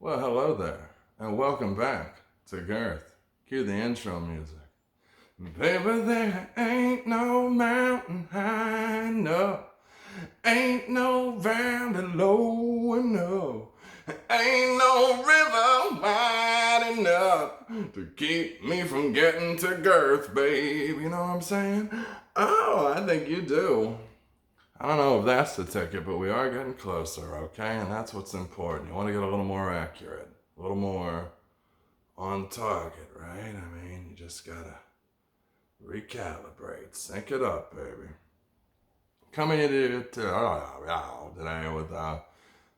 Well, hello there, and welcome back to Girth. Cue the intro music. Baby, there ain't no mountain high enough, ain't no valley low enough, ain't no river wide enough to keep me from getting to Girth, babe. You know what I'm saying? Oh, I think you do. I don't know if that's the ticket, but we are getting closer, okay? And that's what's important. You want to get a little more accurate, a little more on target, right? I mean, you just gotta recalibrate, sync it up, baby. Coming into today with a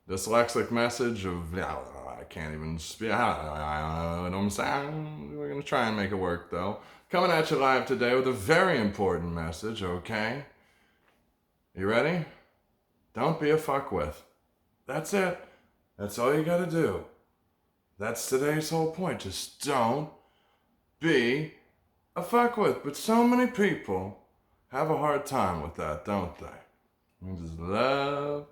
dyslexic message of, I can't even speak, I don't know what I'm saying. We're gonna try and make it work, though. Coming at you live today with a very important message, okay? You ready? Don't be a fuckwith. That's it. That's all you gotta do. That's today's whole point. Just don't be a fuckwith. But so many people have a hard time with that, don't they? They just love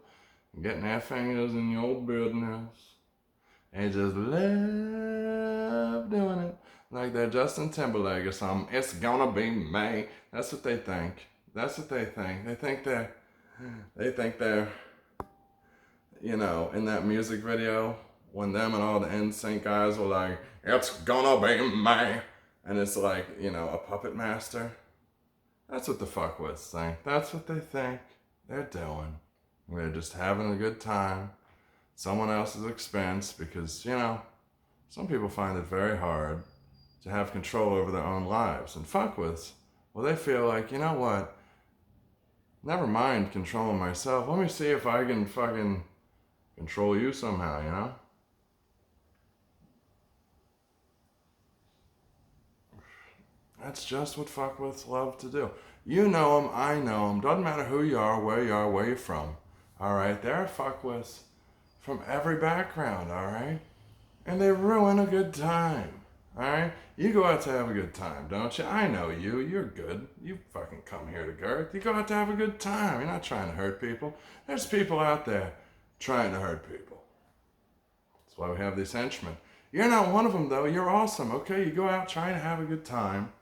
getting their fingers in your business. They just love doing it. Like they're Justin Timberlake or something. It's gonna be me. That's what they think. That's what they think. They think they're, in that music video, when them and all the NSYNC guys were like, it's gonna be me. And it's like, a puppet master. That's what the fuckwits think. That's what they think they're doing. They're just having a good time. Someone else's expense because, some people find it very hard to have control over their own lives. And fuckwits, well, they feel like, you know what? Never mind controlling myself. Let me see if I can fucking control you somehow, That's just what fuckwits love to do. You know them, I know them. Doesn't matter who you are, where you're from. All right? There are fuckwits from every background, all right? And they ruin a good time, all right? You go out to have a good time, don't you? I know you. You're good. You fucking come here to Girth. You go out to have a good time. You're not trying to hurt people. There's people out there trying to hurt people. That's why we have these henchmen. You're not one of them, though. You're awesome, okay? You go out trying to have a good time,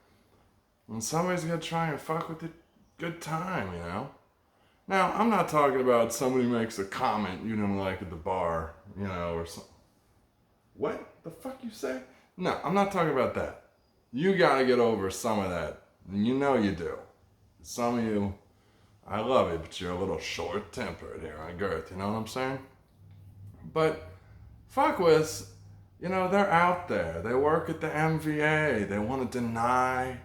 and somebody's going to try and fuck with the good time, Now, I'm not talking about somebody makes a comment you didn't like at the bar, or something. What the fuck you say? No, I'm not talking about that. You gotta get over some of that. And you know you do. Some of you, I love it, but you're a little short-tempered here on Girth, you know what I'm saying? But fuckwits, they're out there. They work at the MVA. They want to deny,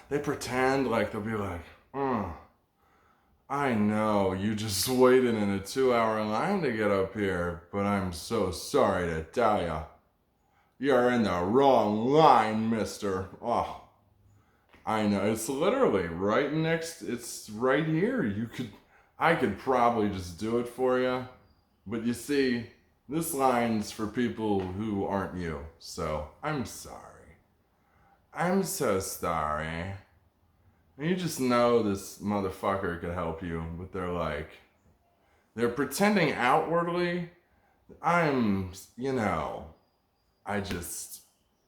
they pretend like they'll be like, I know you just waited in a 2-hour line to get up here, but I'm so sorry to tell you. You're in the wrong line, mister. Oh, I know. It's literally right next, it's right here. I could probably just do it for you. But you see, this line's for people who aren't you. So, I'm sorry. I'm so sorry. And you just know this motherfucker could help you, but they're pretending outwardly. I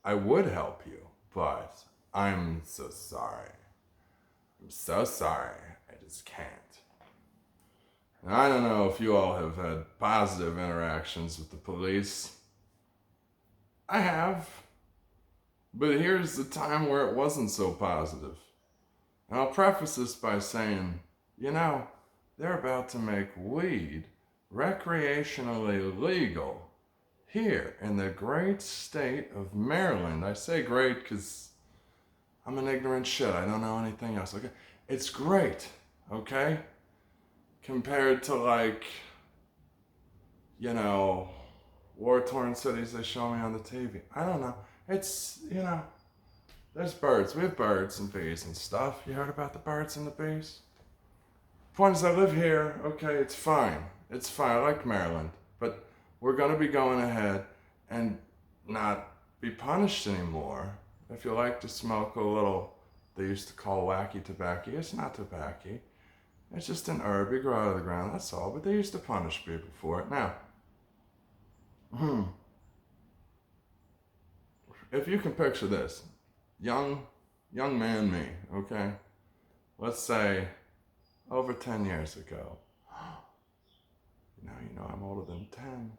would help you, but I'm so sorry. I'm so sorry. I just can't. And I don't know if you all have had positive interactions with the police. I have. But here's the time where it wasn't so positive. And I'll preface this by saying, they're about to make weed recreationally legal here in the great state of Maryland. I say great because I'm an ignorant shit. I don't know anything else. Okay, it's great, okay? Compared to war-torn cities they show me on the TV. I don't know. It's, there's birds. We have birds and bees and stuff. You heard about the birds and the bees? Point is, I live here. Okay, it's fine. It's fine. I like Maryland. But we're going to be going ahead and not be punished anymore. If you like to smoke a little, they used to call wacky tobacco. It's not tobacco. It's just an herb. You grow out of the ground. That's all. But they used to punish people for it. Now, If you can picture this, young man me, okay? Let's say over 10 years ago. Now you know I'm older than 10.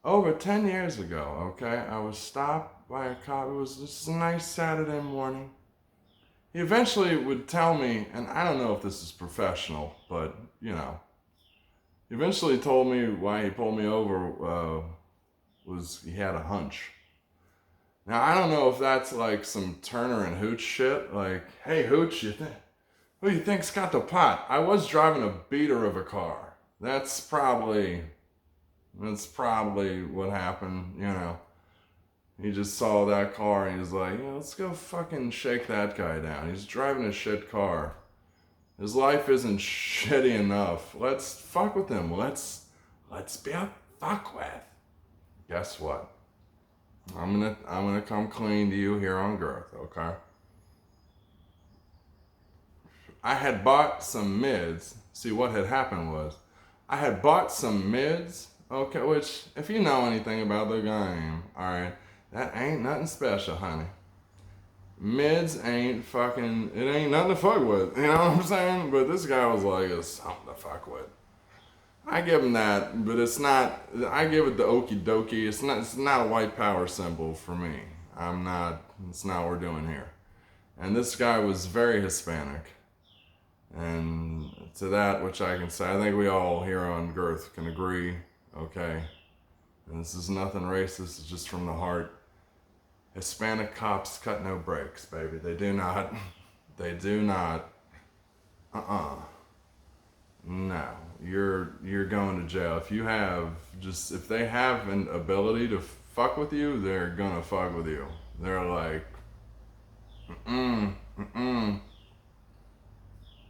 Over 10 years ago, okay, I was stopped by a cop. It was just a nice Saturday morning. He eventually would tell me, and I don't know if this is professional, but, you know, he eventually told me why he pulled me over was he had a hunch. Now, I don't know if that's like some Turner and Hooch shit, like, hey, Hooch, who you think's got the pot? I was driving a beater of a car. That's probably what happened, you know. He just saw that car and he was like, yeah, let's go fucking shake that guy down. He's driving a shit car. His life isn't shitty enough. Let's fuck with him. Let's be a fuck with. Guess what? I'm gonna come clean to you here on Girth, okay? I had bought some mids. See, what had happened was, I had bought some mids, okay, which, if you know anything about the game, alright, that ain't nothing special, honey. Mids ain't fucking, it ain't nothing to fuck with, you know what I'm saying? But this guy was like, it's something to fuck with. I give him that, but it's not, I give it the okie dokie. It's not a white power symbol for me. It's not what we're doing here. And this guy was very Hispanic. And to that, which I can say, I think we all here on Girth can agree, okay? And this is nothing racist, it's just from the heart. Hispanic cops cut no breaks, baby. They do not. No, you're going to jail. If they have an ability to fuck with you, they're gonna fuck with you. They're like,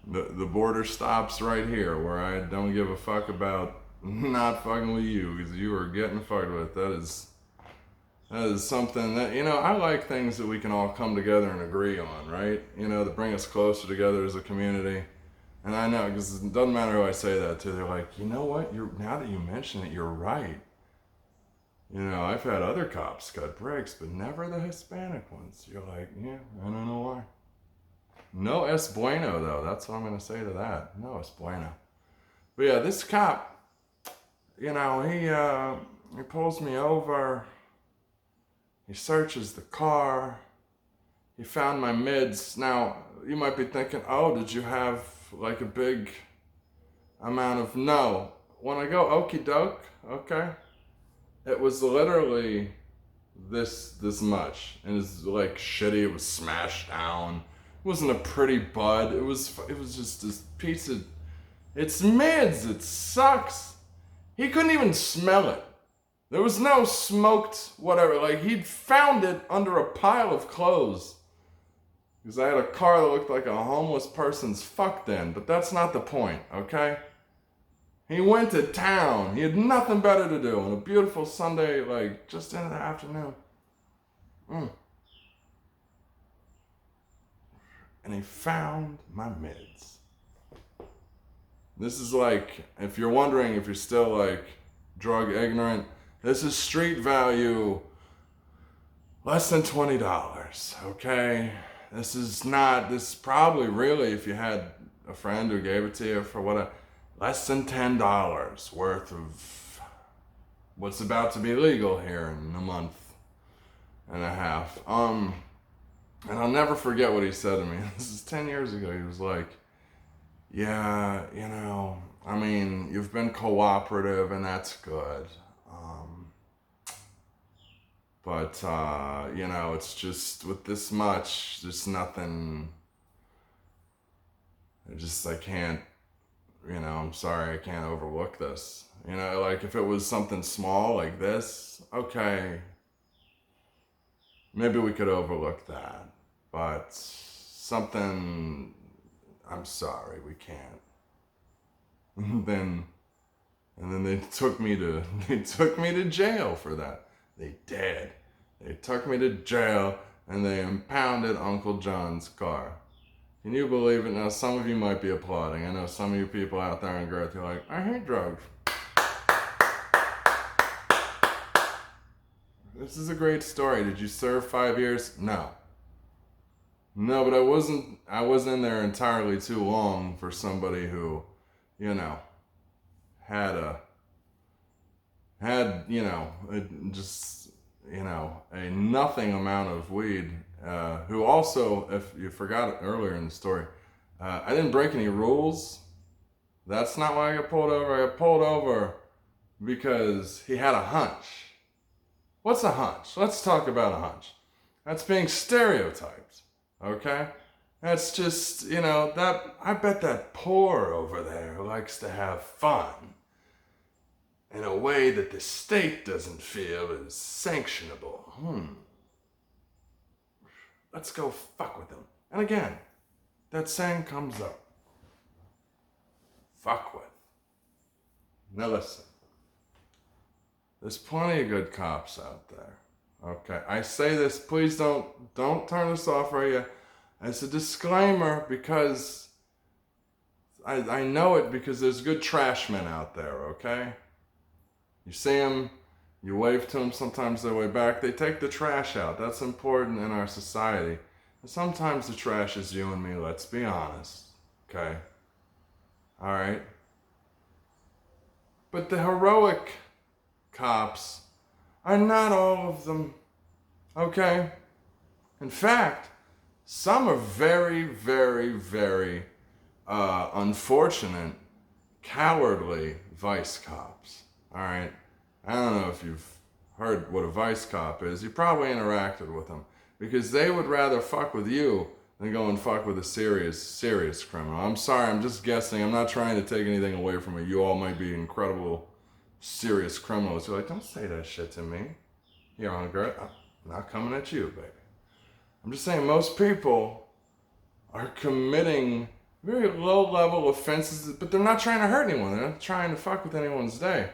The border stops right here, where I don't give a fuck about not fucking with you, because you are getting fucked with. That is something that, you know, I like things that we can all come together and agree on, right? You know, that bring us closer together as a community. And I know, because it doesn't matter who I say that to, they're like, you know what, now that you mention it, you're right. You know, I've had other cops cut breaks, but never the Hispanic ones. You're like, yeah, I don't know why. No es bueno, though. That's what I'm going to say to that. No es bueno. But yeah, this cop, you know, he pulls me over. He searches the car. He found my mids. Now, you might be thinking, oh, did you have like a big amount of... No. When I go okie doke, okay, it was literally this much. And it's like shitty. It was smashed down. It wasn't a pretty bud. It was just this piece of... It's mids. It sucks. He couldn't even smell it. There was no smoked whatever. Like, he'd found it under a pile of clothes. Because I had a car that looked like a homeless person's fuck den. But that's not the point, okay? He went to town. He had nothing better to do on a beautiful Sunday, like, just into the afternoon. And he found my mids. This is like, if you're wondering if you're still like drug ignorant, this is street value less than $20, okay? This is probably really, if you had a friend who gave it to you for less than $10 worth of what's about to be legal here in a month and a half. And I'll never forget what he said to me. This is 10 years ago. He was like, yeah, you know, I mean, you've been cooperative and that's good. But, you know, it's just with this much, there's nothing, I can't, you know, I'm sorry, I can't overlook this. You know, like if it was something small like this, okay, maybe we could overlook that. But something, I'm sorry, we can't. And then they took me to jail for that. They did. They took me to jail and they impounded Uncle John's car. Can you believe it? Now, some of you might be applauding. I know some of you people out there in Girth, you're like, I hate drugs. This is a great story. Did you serve 5 years? No. No, but I wasn't in there entirely too long for somebody who, you know, had just, a nothing amount of weed, who also, if you forgot it earlier in the story, I didn't break any rules. That's not why I got pulled over. I got pulled over because he had a hunch. What's a hunch? Let's talk about a hunch. That's being stereotyped, okay? That's just, that I bet that poor over there likes to have fun in a way that the state doesn't feel is sanctionable. Let's go fuck with him. And again, that saying comes up. Fuck with. Now listen. There's plenty of good cops out there. Okay, I say this, please don't turn this off right yet. As a disclaimer, because I know it because there's good trash men out there, okay? You see them, you wave to them, sometimes they wave back. They take the trash out. That's important in our society. And sometimes the trash is you and me, let's be honest, okay? All right? But the heroic cops are not all of them, okay? In fact, some are very, very, very unfortunate, cowardly vice cops, all right? I don't know if you've heard what a vice cop is. You probably interacted with them because they would rather fuck with you than go and fuck with a serious, serious criminal. I'm sorry, I'm just guessing. I'm not trying to take anything away from it. You all might be incredible, serious criminals. You're like, don't say that shit to me. Here on Girth, I'm not coming at you, baby. I'm just saying most people are committing very low-level offenses, but they're not trying to hurt anyone. They're not trying to fuck with anyone's day.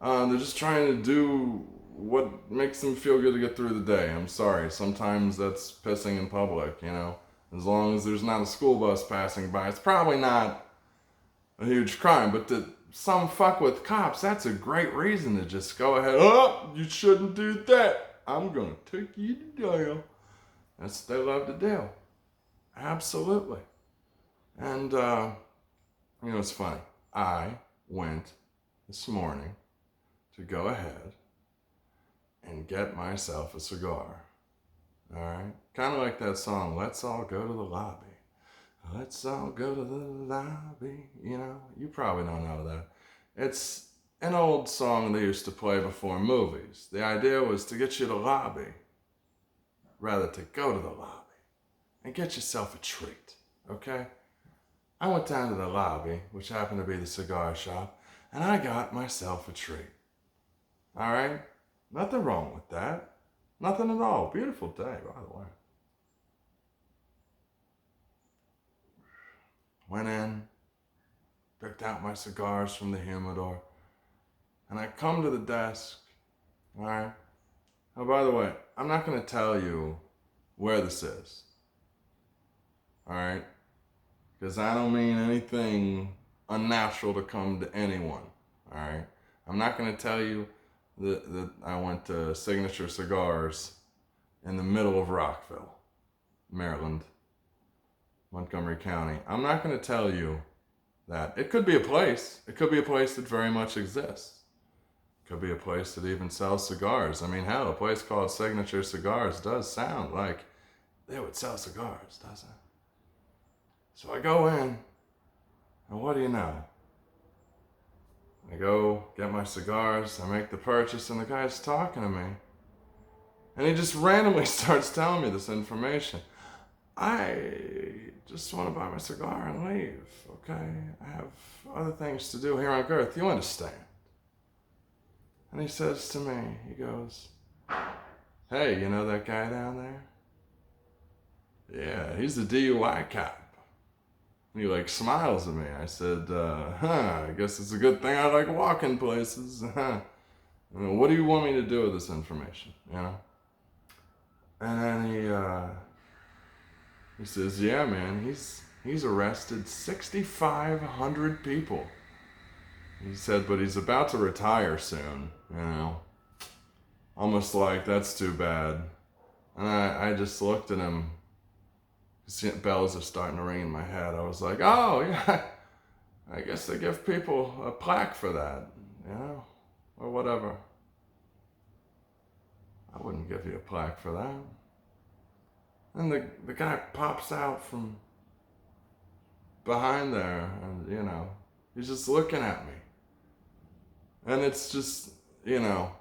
They're just trying to do what makes them feel good to get through the day. I'm sorry. Sometimes that's pissing in public, As long as there's not a school bus passing by, it's probably not a huge crime. But some fuck with cops, that's a great reason to just go ahead. Oh, you shouldn't do that. I'm going to take you to jail. That's what they love to do. Absolutely. And, it's funny. I went this morning to go ahead and get myself a cigar. All right? Kind of like that song, Let's All Go to the Lobby. Let's all go to the lobby. You probably don't know that. It's an old song they used to play before movies. The idea was to get you to lobby rather to go to the lobby and get yourself a treat, okay? I went down to the lobby, which happened to be the cigar shop, and I got myself a treat. All right? Nothing wrong with that. Nothing at all. Beautiful day, by the way. Went in, picked out my cigars from the humidor, and I come to the desk, all right? Oh, by the way, I'm not going to tell you where this is, all right? Because I don't mean anything unnatural to come to anyone, all right? I'm not going to tell you that I went to Signature Cigars in the middle of Rockville, Maryland, Montgomery County. I'm not going to tell you that. It could be a place. It could be a place that very much exists. It could be a place that even sells cigars. I mean, hell, a place called Signature Cigars does sound like they would sell cigars, doesn't it? So I go in, and what do you know? I go get my cigars, I make the purchase, and the guy's talking to me. And he just randomly starts telling me this information. I just want to buy my cigar and leave, okay? I have other things to do here on Girth, you understand? And he says to me, he goes, hey, you know that guy down there? Yeah, he's the DUI cop. And he smiles at me. I said, I guess it's a good thing I like walking places. What do you want me to do with this information, And then he says, yeah, man, he's arrested 6,500 people. He said, but he's about to retire soon, almost like, that's too bad. And I just looked at him. Bells are starting to ring in my head. I was like, oh, yeah, I guess they give people a plaque for that, or whatever. I wouldn't give you a plaque for that. And the guy pops out from behind there, and, he's just looking at me. And it's just, I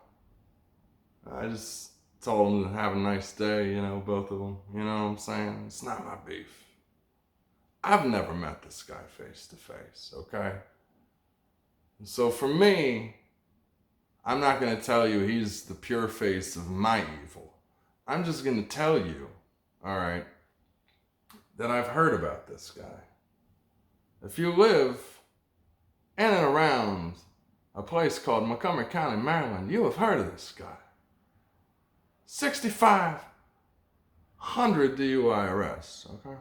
just told them to have a nice day, both of them. You know what I'm saying? It's not my beef. I've never met this guy face to face, okay? So for me, I'm not going to tell you he's the pure face of my evil. I'm just going to tell you, all right, that I've heard about this guy. If you live in and around a place called Montgomery County, Maryland, you have heard of this guy. 6,500 DUI arrests, okay?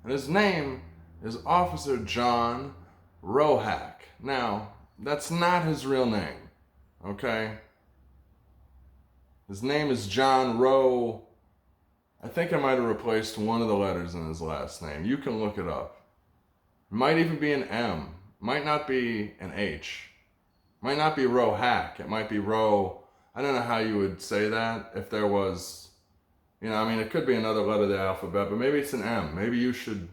And his name is Officer John Rohack. Now, that's not his real name, okay? His name is John Rowe. I think I might have replaced one of the letters in his last name. You can look it up. It might even be an M. Might not be an H. Might not be Rohack. It might be Ro. I don't know how you would say that if there was, it could be another letter of the alphabet, but maybe it's an M. Maybe you should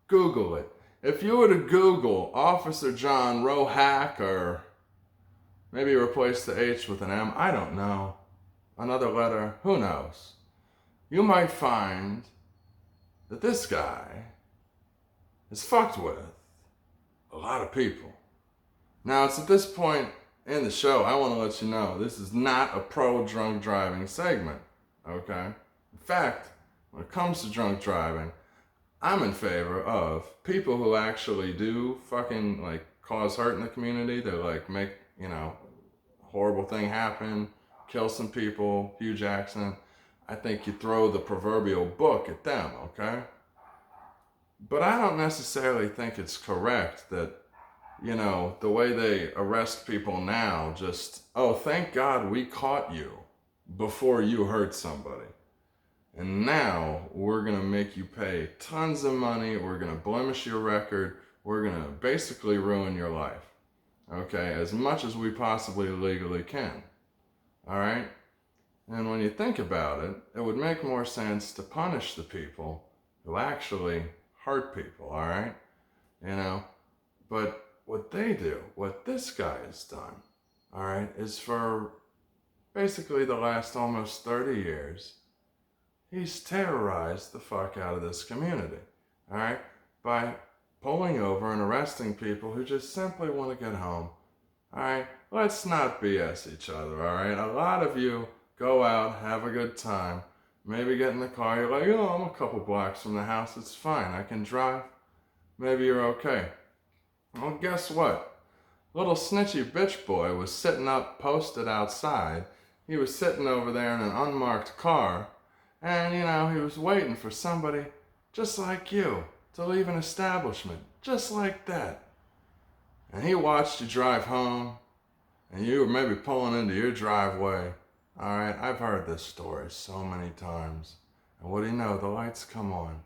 Google it. If you were to Google Officer John Rohack, or maybe replace the H with an M, I don't know. Another letter, who knows? You might find that this guy is fucked with a lot of people. Now, it's at this point in the show, I want to let you know, this is not a pro-drunk driving segment, okay? In fact, when it comes to drunk driving, I'm in favor of people who actually do fucking, cause hurt in the community. They, make, horrible thing happen, kill some people, huge accident. I think you throw the proverbial book at them, okay? But I don't necessarily think it's correct that, the way they arrest people now, just, oh, thank God we caught you before you hurt somebody. And now we're going to make you pay tons of money. We're going to blemish your record. We're going to basically ruin your life, okay, as much as we possibly legally can, all right? And when you think about it, it would make more sense to punish the people who actually hurt people, all right? But what they do, what this guy has done, all right, is for basically the last almost 30 years, he's terrorized the fuck out of this community, all right, by pulling over and arresting people who just simply want to get home, all right? Let's not BS each other, all right? A lot of you go out, have a good time, maybe get in the car, you're like, I'm a couple blocks from the house, it's fine, I can drive, maybe you're okay. Well, guess what? Little snitchy bitch boy was sitting up, posted outside. He was sitting over there in an unmarked car, and, he was waiting for somebody just like you to leave an establishment, just like that. And he watched you drive home, and you were maybe pulling into your driveway. All right, I've heard this story so many times. And what do you know? The lights come on.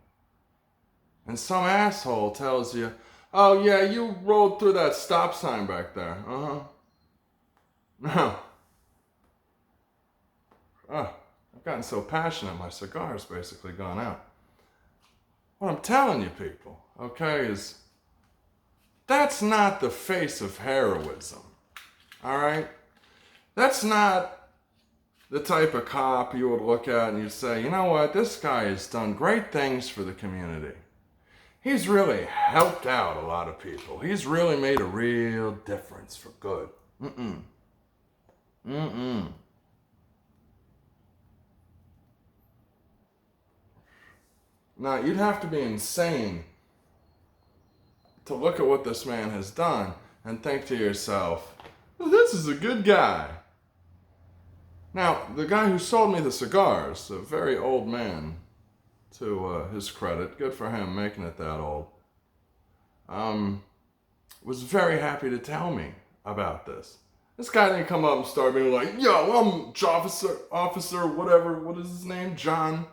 And some asshole tells you, oh, yeah, you rolled through that stop sign back there. Uh-huh. No. Oh, I've gotten so passionate, my cigar's basically gone out. What I'm telling you people, okay, is that's not the face of heroism, all right? That's not the type of cop you would look at and you'd say, you know what, this guy has done great things for the community. He's really helped out a lot of people. He's really made a real difference for good. Now, you'd have to be insane to look at what this man has done and think to yourself, well, this is a good guy. Now, the guy who sold me the cigars, a very old man, to his credit, good for him making it that old. was very happy to tell me about this. This guy didn't come up and start being like, yo, I'm officer, whatever, what is his name? John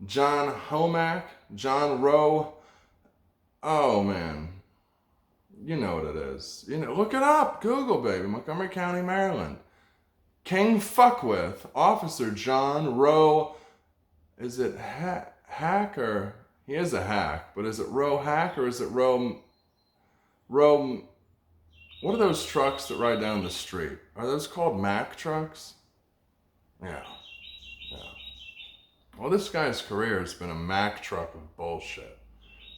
Homack, John Rowe. Oh, man. You know what it is. Look it up. Google, baby. Montgomery County, Maryland. King Fuckwith, Officer John Rowe. Is it Hack or... He is a hack, but is it Rohack or is it Rowe... What are those trucks that ride down the street? Are those called Mack trucks? Yeah. Well, this guy's career has been a Mack truck of bullshit.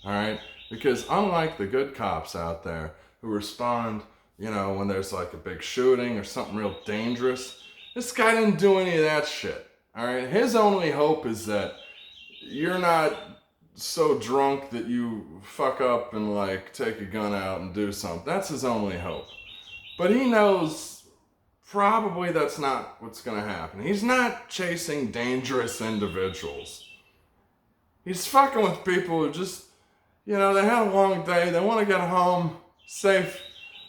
All right? Because unlike the good cops out there who respond, when there's like a big shooting or something real dangerous, this guy didn't do any of that shit. All right? His only hope is that you're not so drunk that you fuck up and like take a gun out and do something. That's his only hope. But he knows probably that's not what's going to happen. He's not chasing dangerous individuals. He's fucking with people who just, they had a long day. They want to get home safe.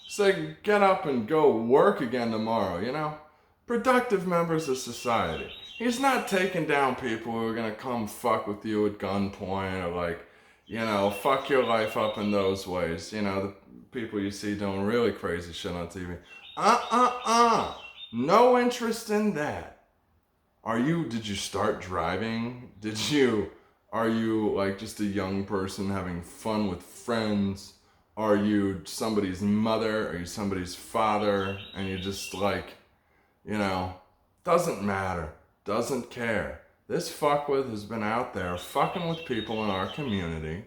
Say, get up and go work again tomorrow, Productive members of society. He's not taking down people who are going to come fuck with you at gunpoint or fuck your life up in those ways. The people you see doing really crazy shit on TV. No interest in that. Did you start driving? Are you like just a young person having fun with friends? Are you somebody's mother? Are you somebody's father? And you just doesn't matter. Doesn't care. This fuckwith has been out there fucking with people in our community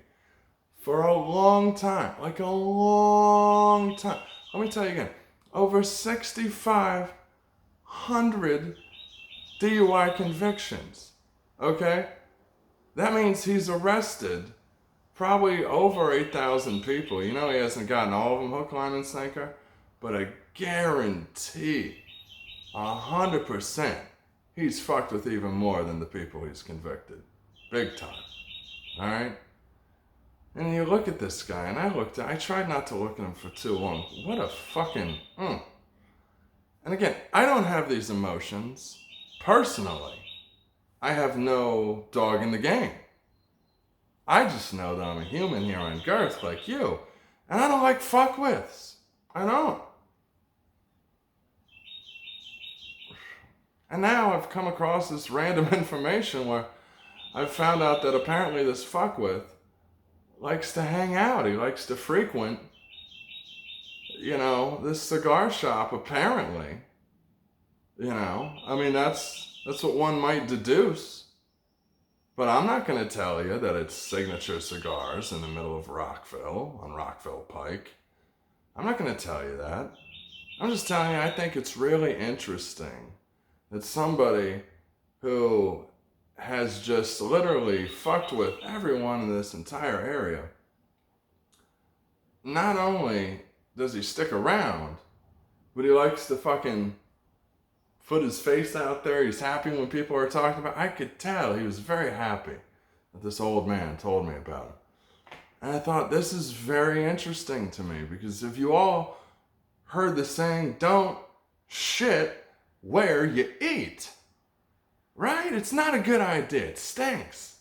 for a long time. Like a long time. Let me tell you again. Over 6,500 DUI convictions. Okay? That means he's arrested probably over 8,000 people. He hasn't gotten all of them hook, line, and sinker. But I guarantee 100%. He's fucked with even more than the people he's convicted. Big time. Alright? And you look at this guy, and I tried not to look at him for too long. What a fucking... And again, I don't have these emotions. Personally. I have no dog in the game. I just know that I'm a human here on Girth like you. And I don't like fuckwiths. I don't. And now I've come across this random information where I've found out that apparently this fuckwith likes to hang out. He likes to frequent, this cigar shop, apparently. That's what one might deduce. But I'm not going to tell you that it's Signature Cigars in the middle of Rockville, on Rockville Pike. I'm not going to tell you that. I'm just telling you, I think it's really interesting that somebody who has just literally fucked with everyone in this entire area, not only does he stick around, but he likes to fucking put his face out there. He's happy when people are talking about. I could tell he was very happy that this old man told me about it. And I thought, this is very interesting to me, because if you all heard the saying, don't shit where you eat, right? It's not a good idea. It stinks.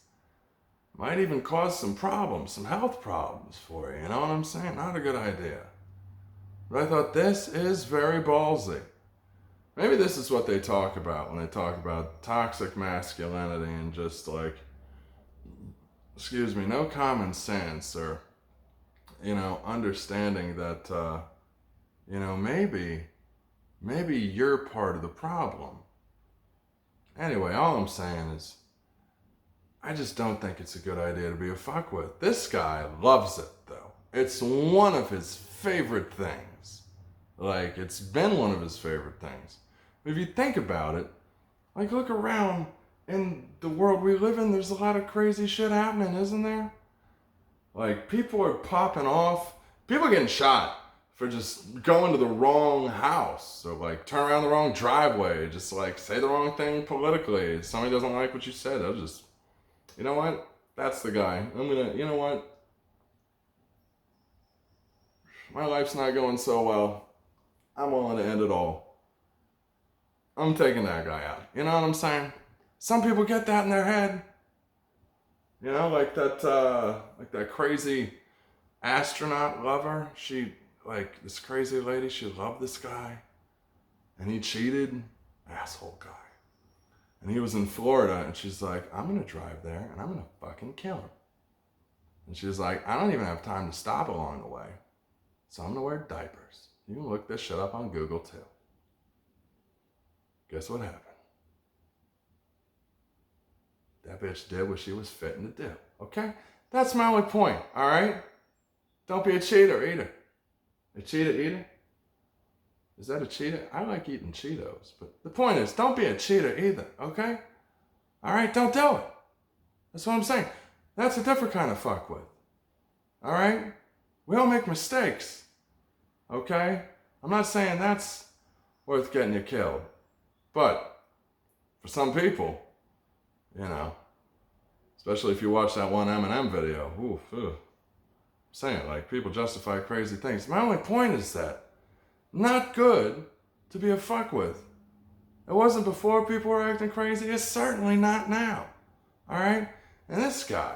Might even cause some problems, some health problems for you. You know what I'm saying? Not a good idea. But I thought, this is very ballsy. Maybe this is what they talk about when they talk about toxic masculinity and just no common sense, or, understanding that, maybe you're part of the problem. Anyway, all I'm saying is, I just don't think it's a good idea to be a fuckwith. This guy loves it, though. It's one of his favorite things. It's been one of his favorite things. If you think about it, look around in the world we live in, there's a lot of crazy shit happening, isn't there? People are popping off. People are getting shot for just going to the wrong house, or turn around the wrong driveway, just say the wrong thing politically. If somebody doesn't like what you said, they'll just, you know what? That's the guy. You know what? my life's not going so well. I'm willing to end it all. I'm taking that guy out. You know what I'm saying? Some people get that in their head. You know, like that crazy astronaut lover. This crazy lady, she loved this guy. And he cheated. Asshole guy. And he was in Florida, and she's like, I'm going to drive there, and I'm going to fucking kill him. And she's like, I don't even have time to stop along the way. So I'm going to wear diapers. You can look this shit up on Google, too. Guess what happened? That bitch did what she was fitting to do. Okay? That's my only point, all right? Don't be a cheater either. A cheater eater? Is that a cheater? I like eating Cheetos. But the point is, don't be a cheater either, okay? All right? Don't do it. That's what I'm saying. That's a different kind of fuck with. All right? We all make mistakes. Okay? I'm not saying that's worth getting you killed. But for some people, you know, especially if you watch that one Eminem video, I'm saying, like, people justify crazy things. My only point is that not good to be a fuck with. It wasn't before people were acting crazy. It's certainly not now. All right? And this guy,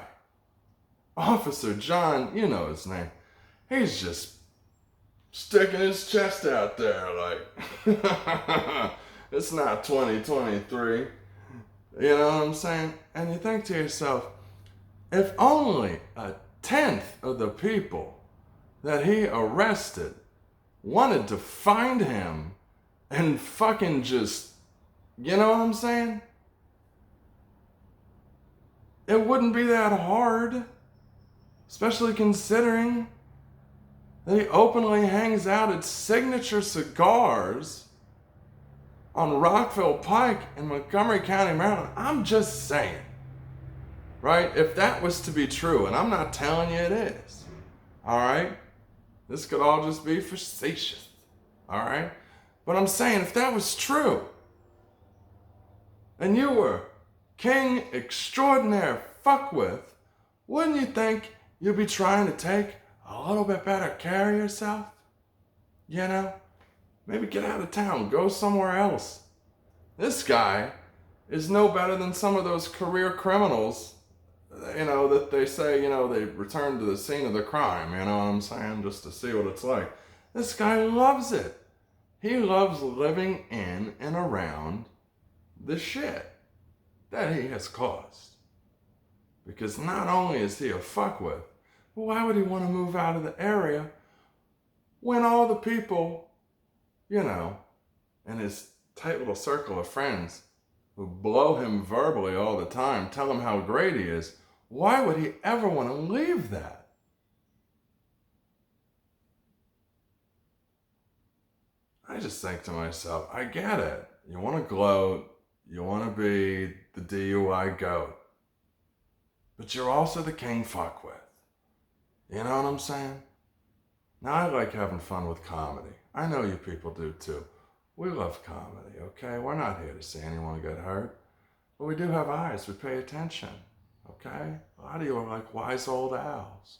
Officer John, you know his name, he's just sticking his chest out there like, it's not 2023. You know what I'm saying? And you think to yourself, if only 1/10 of the people that he arrested wanted to find him and fucking just, you know what I'm saying? It wouldn't be that hard, especially considering that he openly hangs out at Signature Cigars on Rockville Pike in Montgomery County, Maryland. I'm just saying, right? If that was to be true, and I'm not telling you it is, all right? This could all just be facetious, all right? But I'm saying, if that was true, and you were king extraordinaire fuckwith, wouldn't you think you'd be trying to take a little bit better care of yourself? You know? Maybe get out of town, go somewhere else. This guy is no better than some of those career criminals, you know, that they say, you know, they return to the scene of the crime, you know what I'm saying, just to see what it's like. This guy loves it. He loves living in and around the shit that he has caused. Because not only is he a fuckwith, but why would he want to move out of the area when all the people, you know, in his tight little circle of friends who blow him verbally all the time, tell him how great he is, why would he ever want to leave that? I just think to myself, I get it. You want to gloat, you want to be the DUI goat, but you're also the king fuckwith. You know what I'm saying? Now, I like having fun with comedy. I know you people do too. We love comedy, okay? We're not here to see anyone get hurt. But we do have eyes. We pay attention, okay? A lot of you are like wise old owls.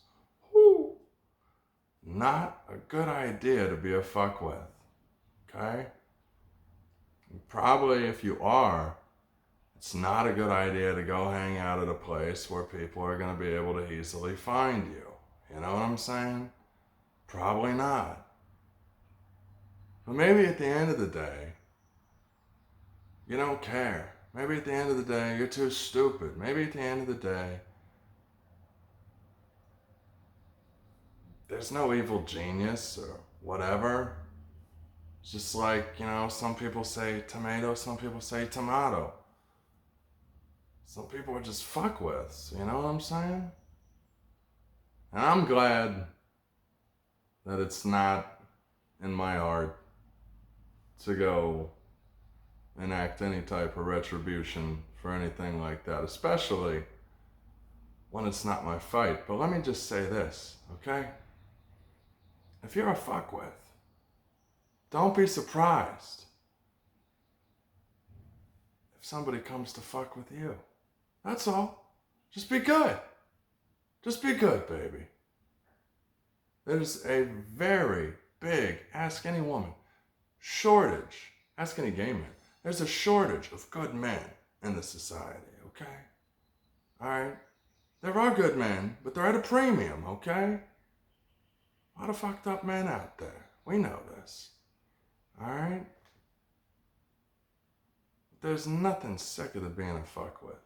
Whoo! Not a good idea to be a fuckwith, okay? And probably if you are, it's not a good idea to go hang out at a place where people are going to be able to easily find you. You know what I'm saying? Probably not. But maybe at the end of the day, you don't care. Maybe at the end of the day, you're too stupid. Maybe at the end of the day, there's no evil genius or whatever. It's just like, you know, some people say tomato, some people say tomato. Some people are just fuckwiths, you know what I'm saying? And I'm glad that it's not in my art to go enact any type of retribution for anything like that, especially when it's not my fight. But let me just say this, okay? If you're a fuckwith, don't be surprised if somebody comes to fuck with you. That's all. Just be good. Just be good, baby. There's a very big, ask any woman, shortage, ask any gay man, there's a shortage of good men in this society, okay? Alright? There are good men, but they're at a premium, okay? A lot of fucked up men out there. We know this. Alright? There's nothing sicker than being a fuckwith.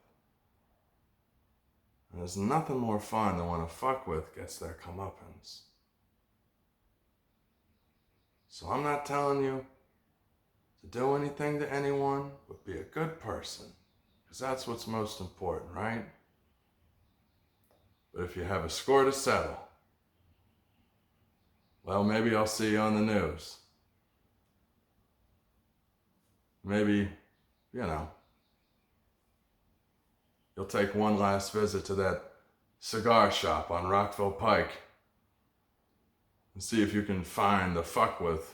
And there's nothing more fun than when a fuckwith gets their comeuppance. So I'm not telling you to do anything to anyone, but be a good person. Because that's what's most important, right? But if you have a score to settle, well, maybe I'll see you on the news. Maybe, you'll take one last visit to that cigar shop on Rockville Pike and see if you can find the fuckwith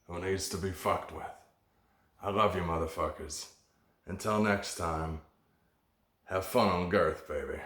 who needs to be fucked with. I love you, motherfuckers. Until next time, have fun on Girth, baby.